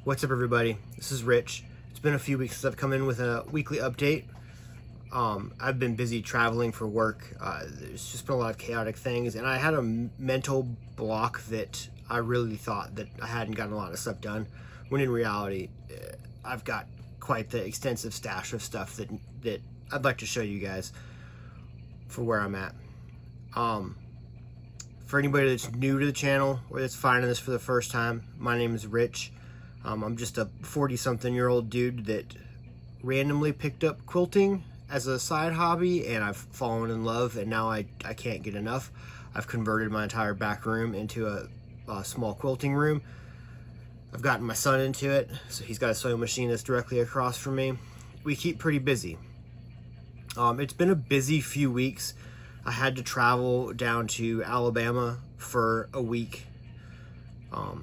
What's up, everybody? This is Rich. It's been a few weeks since I've come in with a weekly update. I've been busy traveling for work. There's just been a lot of chaotic things, and I had a mental block that I really thought that I hadn't gotten a lot of stuff done, when in reality, I've got quite the extensive stash of stuff that I'd like to show you guys for where I'm at. For anybody that's new to the channel or that's finding this for the first time, my name is Rich. I'm just a 40-something-year-old dude that randomly picked up quilting as a side hobby, and I've fallen in love, and now I can't get enough. I've converted my entire back room into a small quilting room. I've gotten my son into it, so he's got a sewing machine that's directly across from me. We keep pretty busy. It's been a busy few weeks. I had to travel down to Alabama for a week a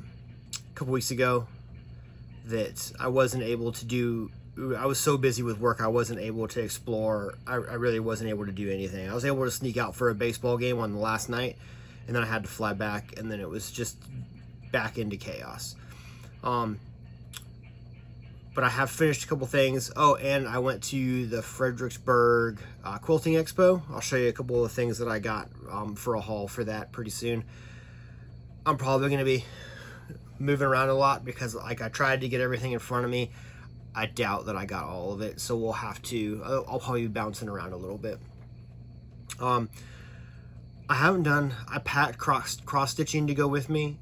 couple weeks ago that I wasn't able to do. I was so busy with work, I wasn't able to explore. I really wasn't able to do anything. I was able to sneak out for a baseball game on the last night, and then I had to fly back, and then it was just back into chaos. But I have finished a couple things. Oh, and I went to the Fredericksburg Quilting Expo. I'll show you a couple of things that I got for a haul for that pretty soon. I'm probably going to be moving around a lot because I tried to get everything in front of me. I doubt that I got all of it, so we'll have to, I'll probably be bouncing around a little bit. I packed cross-stitching to go with me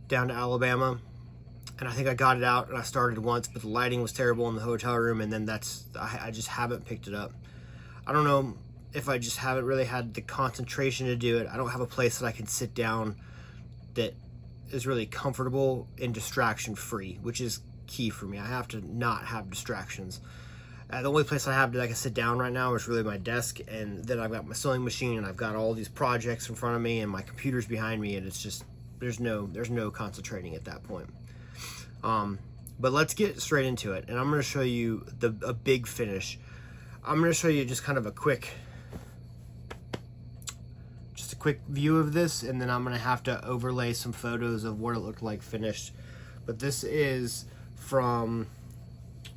down to Alabama. And I think I got it out and I started once, but the lighting was terrible in the hotel room, and then I just haven't picked it up. I don't know if I just haven't really had the concentration to do it. I don't have a place that I can sit down that is really comfortable and distraction free, which is key for me. I have to not have distractions. The only place I have that I can sit down right now is really my desk, and then I've got my sewing machine, and I've got all these projects in front of me, and my computer's behind me, and it's just, there's no concentrating at that point. But let's get straight into it, and I'm going to show you a big finish. I'm going to show you just kind of a quick view of this, and then I'm going to have to overlay some photos of what it looked like finished. But this is from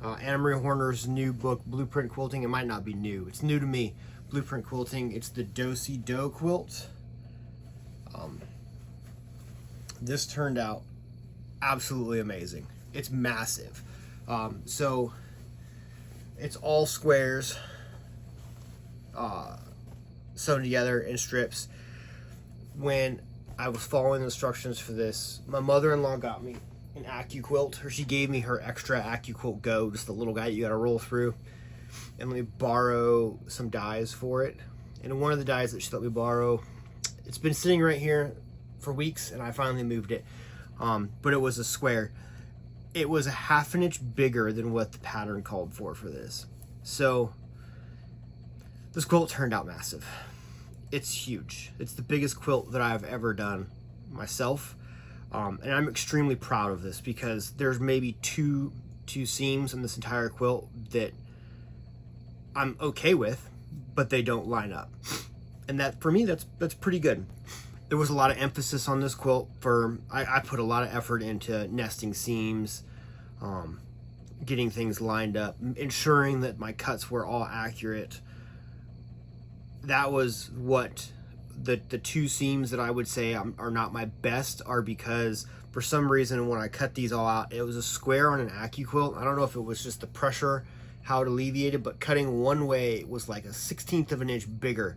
Anna Marie Horner's new book, Blueprint Quilting. It might not be new. It's new to me. Blueprint Quilting. It's the Do-Si-Do quilt. This turned out absolutely amazing. It's massive. So it's all squares sewn together in strips. When I was following the instructions for this, my mother-in-law got me an Quilt, or she gave me her extra Quilt Go, just the little guy you gotta roll through, and let me borrow some dies for it. And one of the dies that she let me borrow, it's been sitting right here for weeks, and I finally moved it. But it was a square. It was a ½ inch bigger than what the pattern called for this. So this quilt turned out massive. It's huge. It's the biggest quilt that I've ever done myself. And I'm extremely proud of this because there's maybe two seams in this entire quilt that I'm okay with, but they don't line up. And that, for me, that's pretty good. There was a lot of emphasis on this quilt I put a lot of effort into nesting seams, getting things lined up, ensuring that my cuts were all accurate. That was what the two seams that I would say are not my best are because for some reason when I cut these all out, it was a square on an quilt. I don't know if it was just the pressure, how it alleviated, but cutting one way was like a 1/16 of an inch bigger.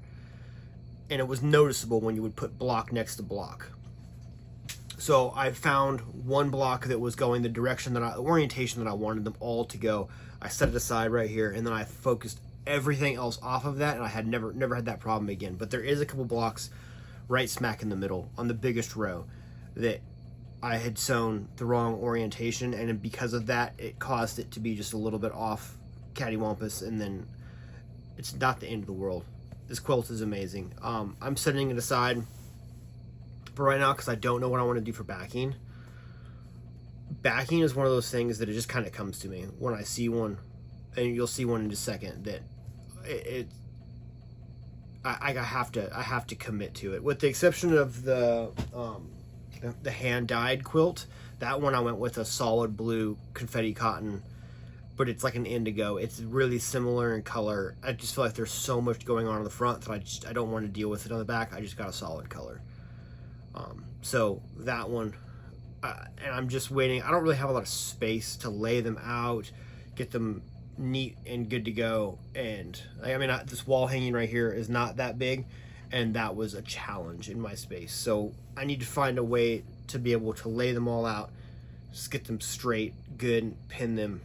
And it was noticeable when you would put block next to block. So I found one block that was going the direction that the orientation that I wanted them all to go. I set it aside right here, and then I focused everything else off of that, and I had never had that problem again. But there is a couple blocks right smack in the middle on the biggest row that I had sewn the wrong orientation, and because of that, it caused it to be just a little bit off cattywampus, and then it's not the end of the world. This quilt is amazing. I'm setting it aside for right now because I don't know what I want to do for backing. Backing is one of those things that it just kind of comes to me when I see one, and you'll see one in just a second, that I have to commit to it. With the exception of the the hand-dyed quilt. That one I went with a solid blue confetti cotton, but it's like an indigo. It's really similar in color. I just feel like there's so much going on the front that I don't want to deal with it on the back. I just got a solid color. So that one, and I'm just waiting. I don't really have a lot of space to lay them out, get them neat and good to go. And I mean, this wall hanging right here is not that big, and that was a challenge in my space. So I need to find a way to be able to lay them all out, just get them straight, good, and pin them,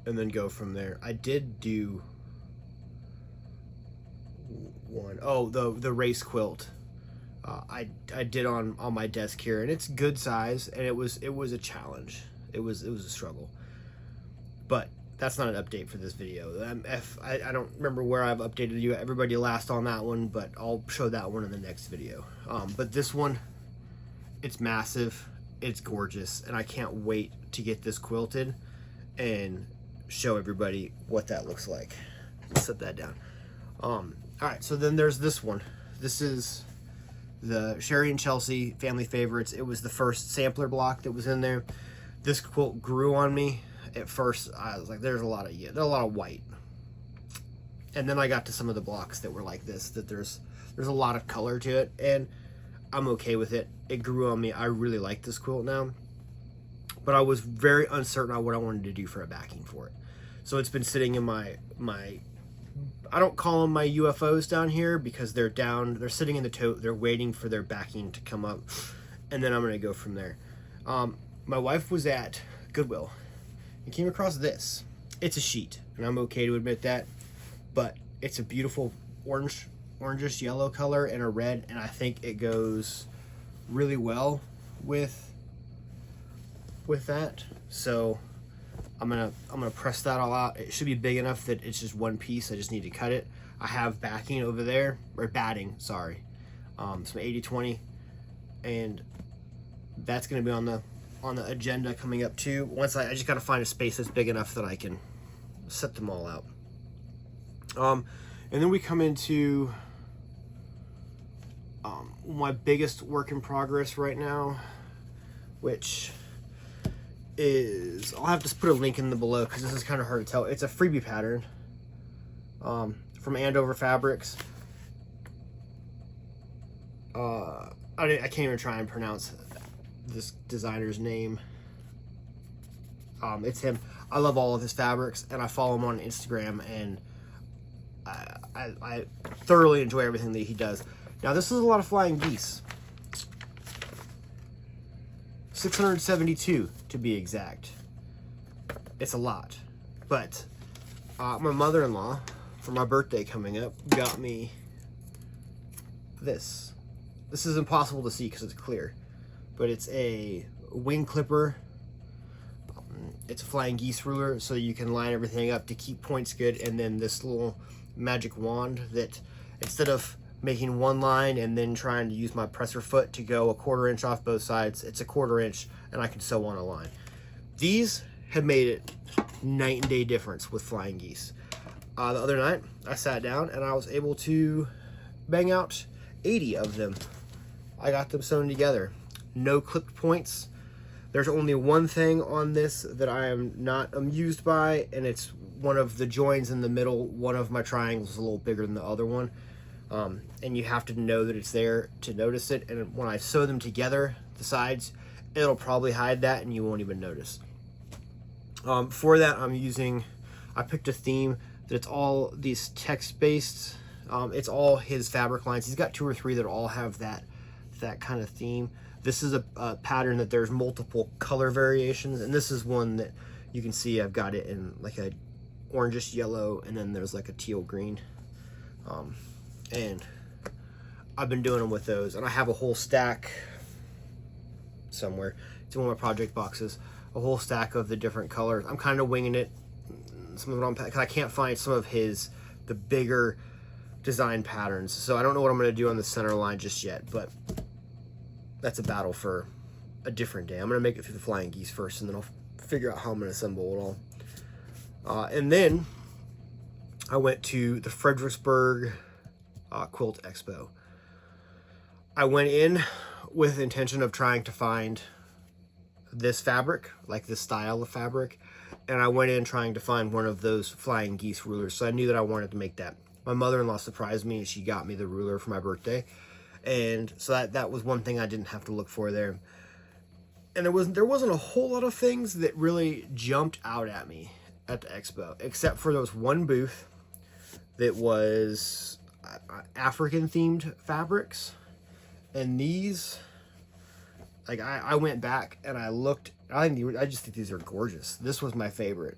and then go from there. I did do one, the race quilt. I did on my desk here, and it's good size, and it was a challenge. It was a struggle, but that's not an update for this video. I don't remember where I've updated you everybody last on that one, but I'll show that one in the next video. But this one, it's massive, it's gorgeous, and I can't wait to get this quilted and show everybody what that looks like. Set that down. All right, so then there's this one. This is the Sherry and Chelsea family favorites. It was the first sampler block that was in there. This quilt grew on me. At first, I was like, there's a lot of white. And then I got to some of the blocks that were like this, that there's a lot of color to it, and I'm okay with it. It grew on me. I really like this quilt now, but I was very uncertain on what I wanted to do for a backing for it. So it's been sitting in my I don't call them my UFOs down here, because they're sitting in the tote, they're waiting for their backing to come up, and then I'm gonna go from there. My wife was at Goodwill and came across this. It's a sheet, and I'm okay to admit that, but it's a beautiful orangish yellow color and a red, and I think it goes really well with that. So I'm gonna press that all out. It should be big enough that it's just one piece. I just need to cut it. I have backing over there, or batting, sorry. Some 80/20, and that's gonna be on the agenda coming up too. Once I just gotta find a space that's big enough that I can set them all out. And then we come into my biggest work in progress right now, which is, I'll have to put a link in the below because this is kind of hard to tell. It's a freebie pattern from Andover Fabrics. I can't even try and pronounce this designer's name. It's him. I love all of his fabrics, and I follow him on Instagram, and I thoroughly enjoy everything that he does. Now, this is a lot of flying geese. 672 to be exact. It's a lot. But my mother-in-law, for my birthday coming up, got me this. This is impossible to see because it's clear, but it's a wing clipper. It's a flying geese ruler, so you can line everything up to keep points good, and then this little magic wand that, instead of making one line and then trying to use my presser foot to go a 1/4 inch off both sides, it's a 1/4 inch, and I can sew on a line. These have made it night and day difference with flying geese. The other night, I sat down and I was able to bang out 80 of them. I got them sewn together. No clipped points. There's only one thing on this that I am not amused by, and it's one of the joins in the middle. One of my triangles is a little bigger than the other one. And you have to know that it's there to notice it. And when I sew them together, the sides, it'll probably hide that and you won't even notice. For that, I picked a theme that it's all these text-based. It's all his fabric lines. He's got 2 or 3 that all have that kind of theme. This is a pattern that there's multiple color variations, and this is one that you can see I've got it in like a orangish yellow, and then there's like a teal green. And I've been doing them with those, and I have a whole stack somewhere. It's in one of my project boxes, a whole stack of the different colors. I'm kind of winging it, some of it on, because I can't find some of the bigger design patterns, so I don't know what I'm going to do on the center line just yet, but that's a battle for a different day. I'm going to make it through the flying geese first, and then I'll figure out how I'm going to assemble it all. And then I went to the Fredericksburg Quilt Expo. I went in with the intention of trying to find this fabric, like this style of fabric, and I went in trying to find one of those flying geese rulers, so I knew that I wanted to make that. My mother-in-law surprised me and she got me the ruler for my birthday, and so that was one thing I didn't have to look for there. And there wasn't a whole lot of things that really jumped out at me at the expo, except for there was one booth that was African themed fabrics, and these, like, I went back and I looked. I just think these are gorgeous. This was my favorite,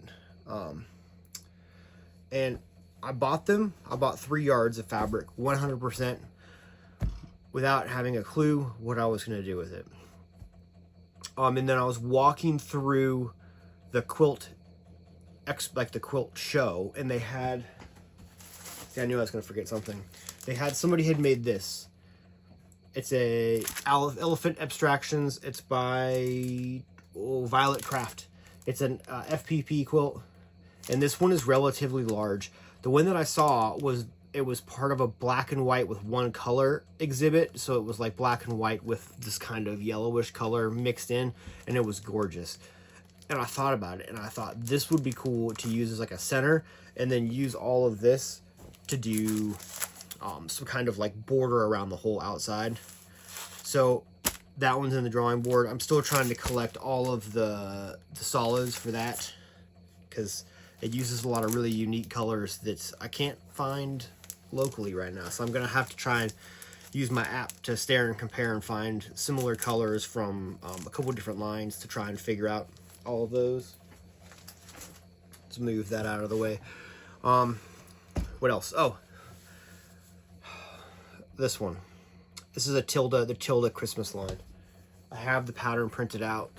and I bought them. I bought 3 yards of fabric, 100%, without having a clue what I was going to do with it. And then I was walking through the quilt, like the quilt show, and they had. See, I knew I was going to forget something. They had, somebody had made this. It's a elephant abstractions. It's by Violet Craft. It's an FPP quilt, and this one is relatively large. The one that I saw was part of a black and white with one color exhibit, so it was like black and white with this kind of yellowish color mixed in, and it was gorgeous. And I thought about it, and I thought this would be cool to use as like a center, and then use all of this to do some kind of like border around the whole outside. So that one's in the drawing board. I'm still trying to collect all of the solids for that, because it uses a lot of really unique colors that I can't find locally right now. So I'm gonna have to try and use my app to stare and compare and find similar colors from a couple different lines to try and figure out all of those. Let's move that out of the way. What else? Oh, this one. This is the Tilda Christmas line. I have the pattern printed out.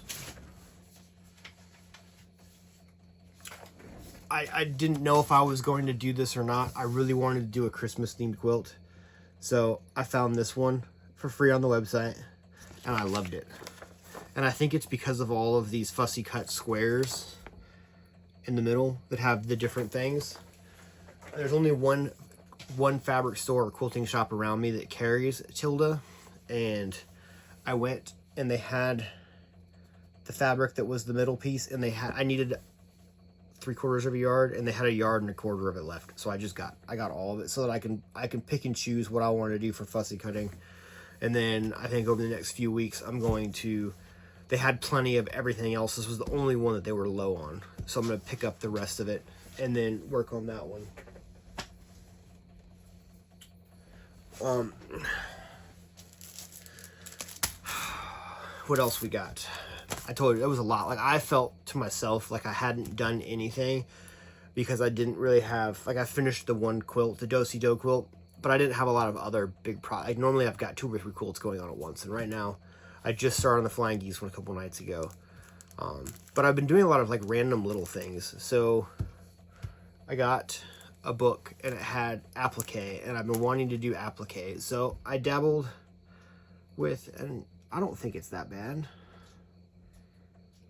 I didn't know if I was going to do this or not. I really wanted to do a Christmas themed quilt. So I found this one for free on the website, and I loved it. And I think it's because of all of these fussy cut squares in the middle that have the different things. There's only one fabric store or quilting shop around me that carries Tilda, and I went and they had the fabric that was the middle piece, and I needed 3/4 of a yard, and they had 1 1/4 yards of it left. So I got all of it so that I can pick and choose what I want to do for fussy cutting. And then I think over the next few weeks they had plenty of everything else. This was the only one that they were low on. So I'm going to pick up the rest of it and then work on that one. What else we got? I told you, it was a lot. Like, I felt to myself like I hadn't done anything because I didn't really have, like, I finished the one quilt, the Do-Si-Do quilt, but I didn't have a lot of other big like, normally I've got 2 or 3 quilts going on at once, and right now I just started on the Flying Geese one a couple nights ago. But I've been doing a lot of like random little things. So I got a book and it had applique, and I've been wanting to do applique. So I dabbled with, and I don't think it's that bad.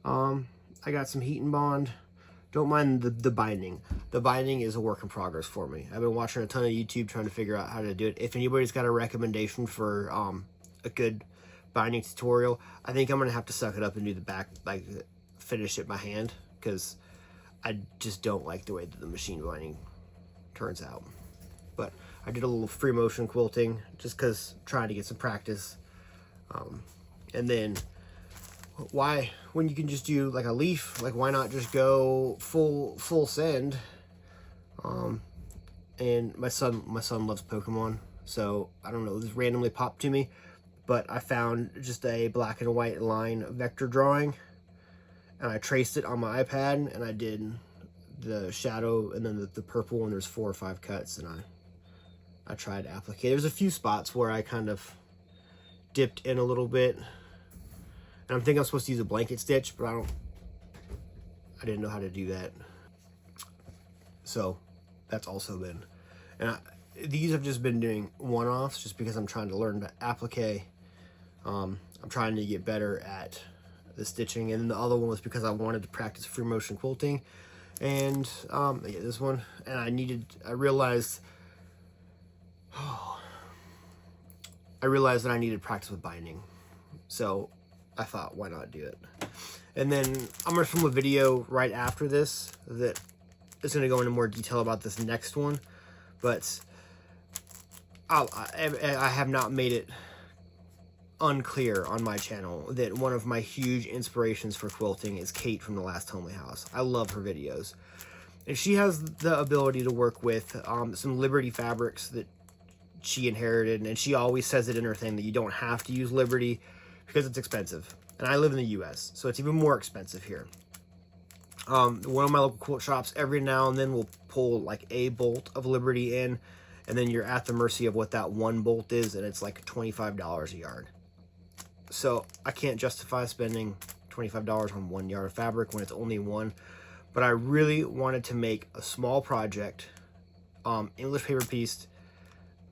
I got some heat and bond. Don't mind the binding. The binding is a work in progress for me. I've been watching a ton of YouTube trying to figure out how to do it. If anybody's got a recommendation for a good binding tutorial, I think I'm gonna have to suck it up and do the back, like finish it by hand, because I just don't like the way that the machine binding turns out. But I did a little free motion quilting just because trying to get some practice. And then why, when you can just do like a leaf, like why not just go full send? And my son loves Pokemon, so I don't know, this randomly popped to me, but I found just a black and white line vector drawing, and I traced it on my iPad, and I did the shadow and then the purple, and there's 4 or 5 cuts, and I tried applique. There's a few spots where I kind of dipped in a little bit, and I'm thinking I'm supposed to use a blanket stitch, but I didn't know how to do that. So that's also been, and these have just been doing one-offs just because I'm trying to learn to applique. I'm trying to get better at the stitching, and then the other one was because I wanted to practice free motion quilting, and yeah, this one, and I realized, I realized that I needed practice with binding. So I thought, why not do it? And then I'm going to film a video right after this that is going to go into more detail about this next one. But I have not made it unclear on my channel that one of my huge inspirations for quilting is Kate from The Last Homely House. I love her videos. And she has the ability to work with some Liberty fabrics that she inherited. And she always says it in her thing that you don't have to use Liberty because it's expensive. And I live in the US, so it's even more expensive here. One of my local quilt shops every now and then will pull like a bolt of Liberty in, and then you're at the mercy of what that one bolt is, and it's like $25 a yard. So I can't justify spending $25 on 1 yard of fabric when it's only one. But I really wanted to make a small project, English paper pieced,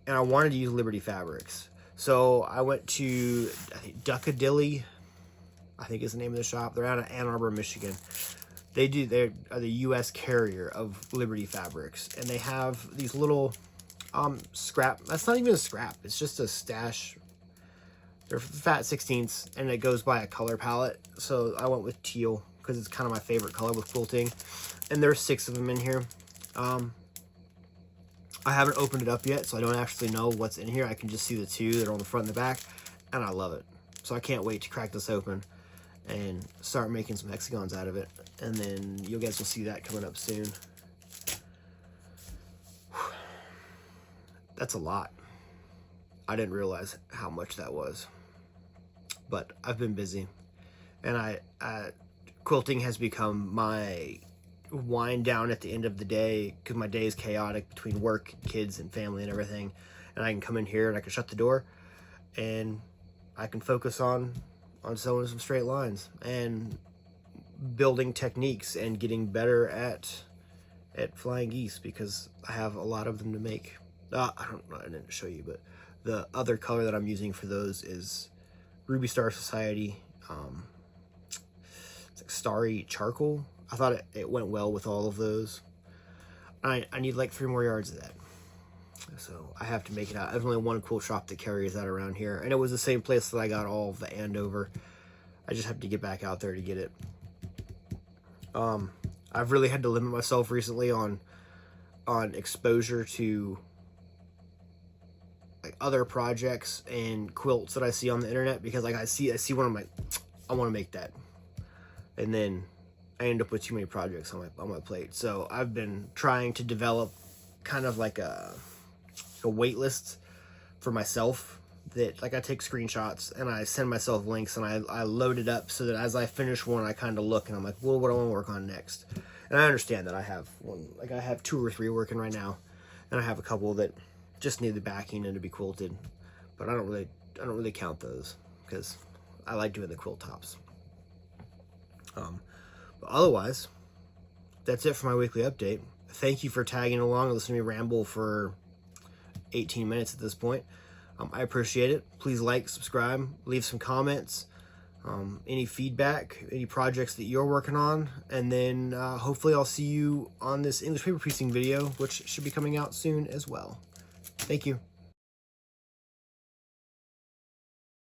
and I wanted to use Liberty fabrics. So I went to, I think, Duckadilly, I think is the name of the shop. They're out of Ann Arbor, Michigan. They're the US carrier of Liberty fabrics, and they have these little scrap. That's not even a scrap. It's just a stash. They're fat 16ths, and it goes by a color palette. So I went with teal because it's kind of my favorite color with quilting. And there's 6 of them in here. I haven't opened it up yet, so I don't actually know what's in here. I can just see the 2 that are on the front and the back, and I love it. So I can't wait to crack this open and start making some hexagons out of it. And then you guys will see that coming up soon. That's a lot. I didn't realize how much that was. But I've been busy. And quilting has become my wind down at the end of the day, because my day is chaotic between work, kids, and family and everything. And I can come in here and I can shut the door and I can focus on sewing some straight lines and building techniques and getting better at flying geese, because I have a lot of them to make. I didn't show you, but the other color that I'm using for those is Ruby Star Society. It's like starry charcoal. I thought it went well with all of those. I need like 3 more yards of that. So I have to make it out. There's only one quilt shop that carries that around here. And it was the same place that I got all of the Andover. I just have to get back out there to get it. I've really had to limit myself recently on exposure to like other projects and quilts that I see on the internet, because like I see one, I'm like, I want to make that. And then I end up with too many projects on my plate. So I've been trying to develop kind of like a wait list for myself, that like I take screenshots and I send myself links and I load it up so that as I finish one, I kind of look and I'm like, well, what do I want to work on next? And I understand that I have one, like I have 2 or 3 working right now, and I have a couple that just need the backing and to be quilted, but I don't really count those because I like doing the quilt tops. But otherwise, that's it for my weekly update. Thank you for tagging along and listening to me ramble for 18 minutes at this point. I appreciate it. Please like, subscribe, leave some comments, any feedback, any projects that you're working on, and then hopefully I'll see you on this English paper piecing video, which should be coming out soon as well. Thank you.